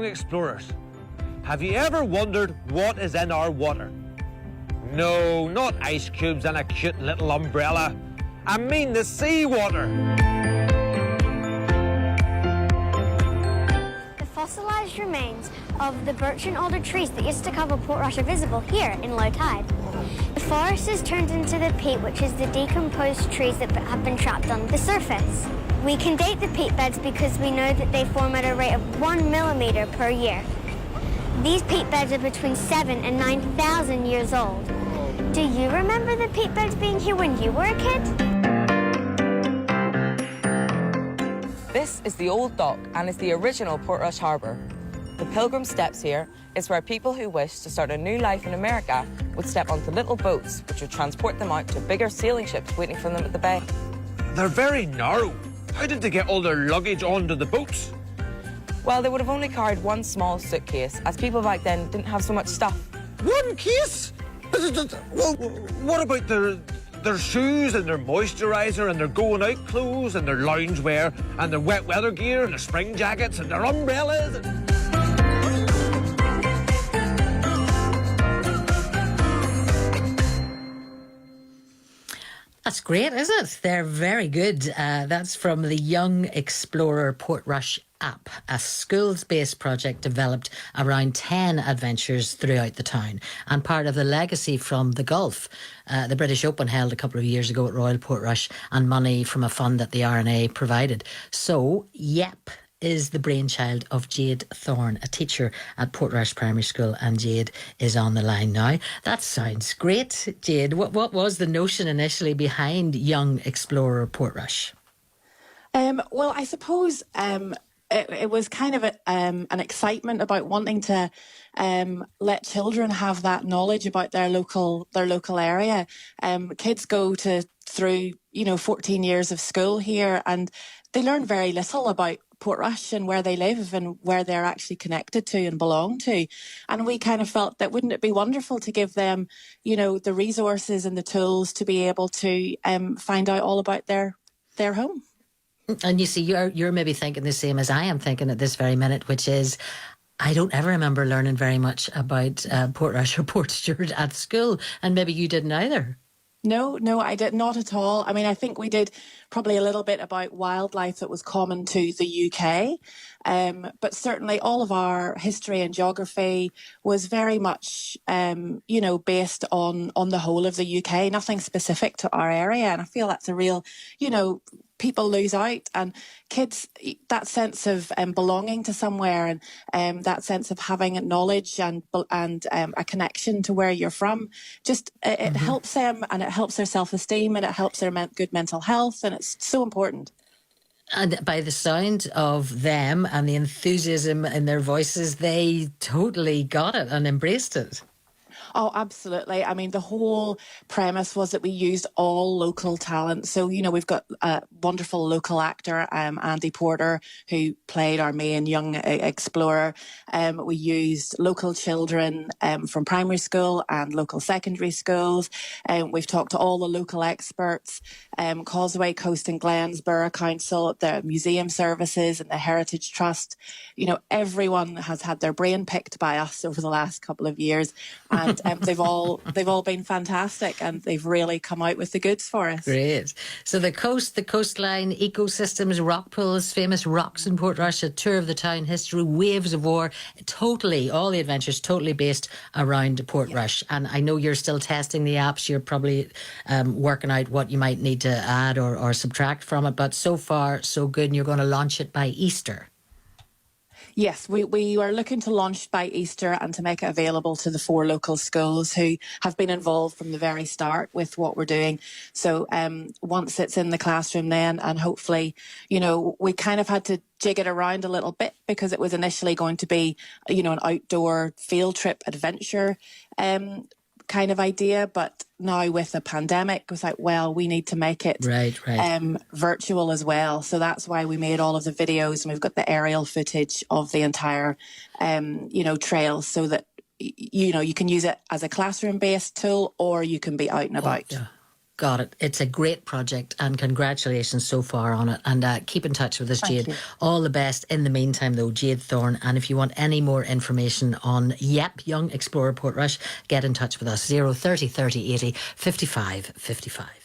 young explorers, have you ever wondered what is in our water? No, not ice cubes and a cute little umbrella. I mean the seawater. The fossilised remains of the birch and alder trees that used to cover Portrush are visible here in low tide. The forest has turned into the peat, which is the decomposed trees that have been trapped on the surface. We can date the peat beds because we know that they form at a rate of 1 millimetre per year. These peat beds are between 7,000 and 9,000 years old. Do you remember the peat beds being here when you were a kid? This is the old dock and is the original Portrush Harbour. The Pilgrim Steps here is where people who wish to start a new life in America would step onto little boats which would transport them out to bigger sailing ships waiting for them at the bay. They're very narrow. How did they get all their luggage onto the boats? Well, they would have only carried one small suitcase, as people back then didn't have so much stuff. One case? Well, what about their shoes and their moisturiser and their going out clothes and their lounge wear and their wet weather gear and their spring jackets and their umbrellas? That's great, isn't it? They're very good. That's from the Young Explorer Portrush app, a schools-based project developed around 10 adventures throughout the town and part of the legacy from the Gulf. The British Open held a couple of years ago at Royal Portrush and money from a fund that the RNA provided. So, YEP is the brainchild of Jade Thorne, a teacher at Portrush Primary School, and Jade is on the line now. That sounds great, Jade. What was the notion initially behind Young Explorer Portrush? Well, I suppose it was kind of an excitement about wanting to let children have that knowledge about their local area. Kids go through 14 years of school here, and they learn very little about Portrush and where they live and where they're actually connected to and belong to. And we kind of felt that wouldn't it be wonderful to give them, the resources and the tools to be able to find out all about their home. And you see, you're maybe thinking the same as I am thinking at this very minute, which is, I don't ever remember learning very much about Portrush or Portstewart at school, and maybe you didn't either. No, I did not at all. I mean, I think we did probably a little bit about wildlife that was common to the UK, but certainly all of our history and geography was very much, based on the whole of the UK, nothing specific to our area. And I feel that's a real, people lose out, and kids, that sense of belonging to somewhere and that sense of having knowledge and a connection to where you're from, just it helps them, and it helps their self-esteem, and it helps their good mental health, and it's so important. And by the sound of them and the enthusiasm in their voices, they totally got it and embraced it. Oh, absolutely. I mean, the whole premise was that we used all local talent. So, we've got a wonderful local actor, Andy Porter, who played our main young explorer. We used local children from primary school and local secondary schools. We've talked to all the local experts, Causeway, Coast and Glens, Borough Council, the museum services and the Heritage Trust. Everyone has had their brain picked by us over the last couple of years. And they've all been fantastic, and they've really come out with the goods for us. Great. So the coastline, ecosystems, rock pools, famous rocks in Portrush, a tour of the town history, waves of war, totally, all the adventures totally based around Portrush. Yeah. And I know you're still testing the apps. You're probably working out what you might need to add or subtract from it. But so far, so good. And you're going to launch it by Easter. Yes, we are looking to launch by Easter and to make it available to the 4 local schools who have been involved from the very start with what we're doing. So once it's in the classroom then, and hopefully, we kind of had to jig it around a little bit because it was initially going to be, an outdoor field trip adventure kind of idea, but now with the pandemic, it was like, well, we need to make it right. Virtual as well. So that's why we made all of the videos, and we've got the aerial footage of the entire, trail, so that, you can use it as a classroom-based tool, or you can be out and about. Yeah. got it. It's a great project, and congratulations so far on it. And keep in touch with us, Thank Jade. you. All the best. In the meantime, though, Jade Thorne. And if you want any more information on YEP, Young Explorer Portrush, get in touch with us. 030 30 80 55 55.